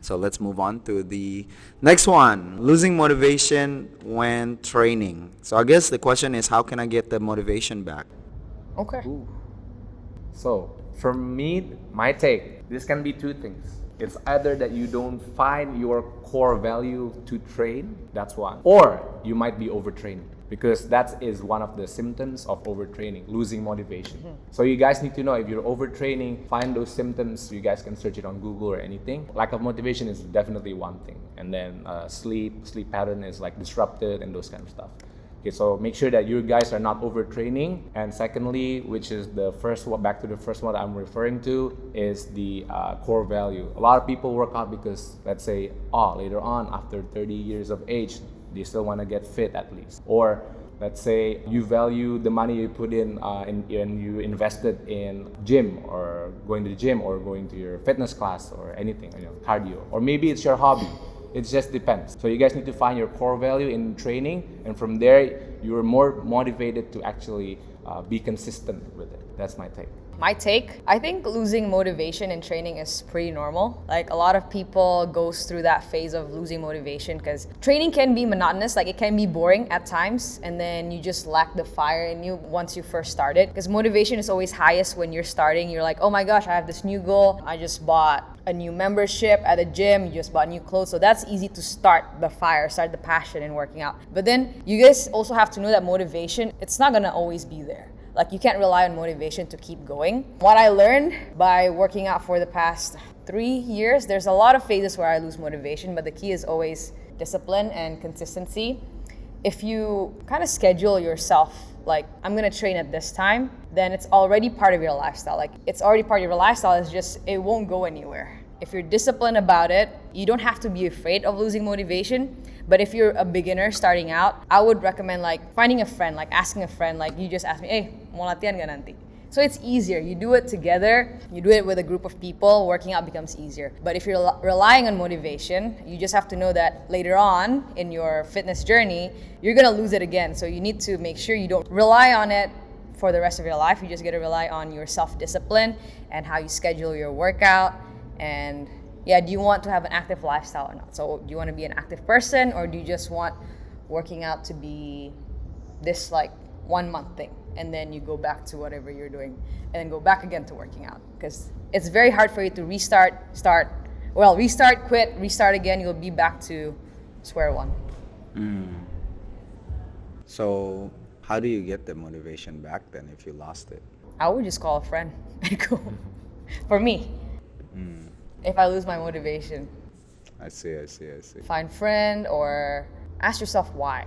So let's move on to the next one. Losing motivation when training. So I guess the question is, how can I get the motivation back? Okay. Ooh. So, for me, my take, this can be two things. It's either that you don't find your core value to train, that's one, or you might be overtraining, because that is one of the symptoms of overtraining, losing motivation. So you guys need to know, if you're overtraining, find those symptoms. You guys can search it on Google or anything. Lack of motivation is definitely one thing, and then sleep pattern is like disrupted and those kind of stuff. Okay, so make sure that you guys are not overtraining. And secondly, which is the first one, back to the first one that I'm referring to, is the core value. A lot of people work out because, let's say, later on, after 30 years of age, they still want to get fit at least. Or let's say you value the money you put in and you invested in gym, or going to the gym, or going to your fitness class, or anything, cardio. Or maybe it's your hobby. It just depends. So you guys need to find your core value in training, and from there, you're more motivated to actually be consistent with it. That's my take. My take, I think losing motivation in training is pretty normal. Like, a lot of people goes through that phase of losing motivation because training can be monotonous, like it can be boring at times, and then you just lack the fire in you once you first started. Because motivation is always highest when you're starting. You're like, oh my gosh, I have this new goal. I just bought a new membership at a gym, you just bought new clothes. So that's easy to start the fire, start the passion in working out. But then you guys also have to know that motivation, it's not gonna always be there. Like, you can't rely on motivation to keep going. What I learned by working out for the past 3 years, there's a lot of phases where I lose motivation, but the key is always discipline and consistency. If you kind of schedule yourself, like, I'm gonna train at this time, then it's already part of your lifestyle. Like, it's already part of your lifestyle, it's just, it won't go anywhere. If you're disciplined about it, you don't have to be afraid of losing motivation. But if you're a beginner starting out, I would recommend like finding a friend, like asking a friend, like you just ask me, hey, mau latihan gak nanti? So it's easier. You do it together, you do it with a group of people, working out becomes easier. But if you're relying on motivation, you just have to know that later on in your fitness journey, you're gonna lose it again. So you need to make sure you don't rely on it for the rest of your life. You just gotta rely on your self-discipline and how you schedule your workout. And yeah, do you want to have an active lifestyle or not? So do you want to be an active person, or do you just want working out to be this like 1 month thing, and then you go back to whatever you're doing and then go back again to working out? Because it's very hard for you to restart, quit, restart again. You'll be back to square one. So how do you get the motivation back then if you lost it? I would just call a friend and go. For me. If I lose my motivation. I see. Find friend, or ask yourself why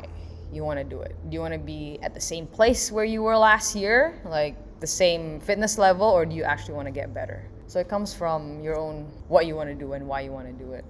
you want to do it. Do you want to be at the same place where you were last year, like the same fitness level, or do you actually want to get better? So it comes from your own, what you want to do and why you want to do it.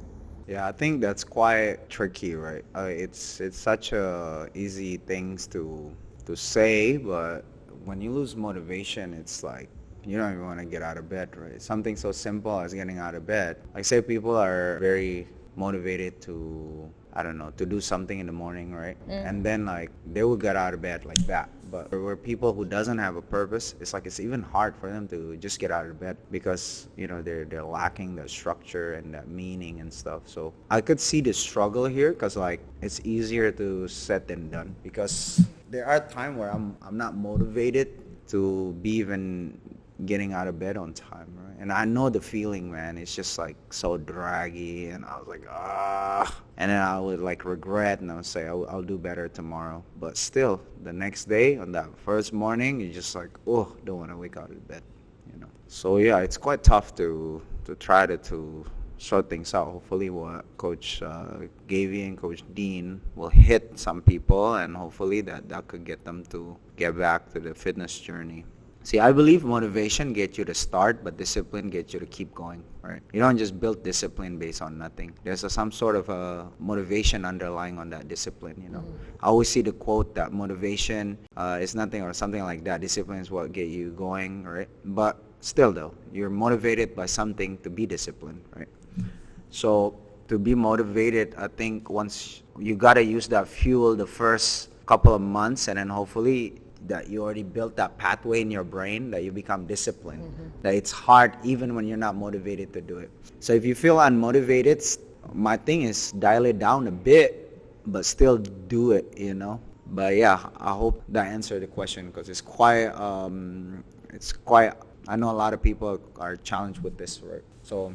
Yeah, I think that's quite tricky, right? It's such a easy things to say, but when you lose motivation, it's like you don't even want to get out of bed, right? Something so simple as getting out of bed. Like, say people are very motivated to, I don't know, to do something in the morning, right? And then like they will get out of bed like that. But where people who doesn't have a purpose, it's like it's even hard for them to just get out of bed because, they're lacking the structure and that meaning and stuff. So I could see the struggle here because like it's easier to said than done, because there are times where I'm not motivated to be even getting out of bed on time, right? And I know the feeling, man. It's just like so draggy, and I was like, and then I would like regret, and I would say I'll do better tomorrow. But still, the next day on that first morning, you're just like, don't want to wake out of bed, So yeah, it's quite tough to try to sort things out. Hopefully, what Coach Gavi and Coach Dean will hit some people, and hopefully that could get them to get back to the fitness journey. See, I believe motivation gets you to start, but discipline gets you to keep going, right? You don't just build discipline based on nothing. There's some sort of a motivation underlying on that discipline, I always see the quote that motivation is nothing, or something like that. Discipline is what get you going, right? But still, though, you're motivated by something to be disciplined, right? So to be motivated, I think once you got to use that fuel the first couple of months, and then hopefully that you already built that pathway in your brain, that you become disciplined, that it's hard even when you're not motivated to do it. So if you feel unmotivated, my thing is dial it down a bit, but still do it, you know. But yeah, I hope that answered the question, because it's quite I know a lot of people are challenged with this, right? So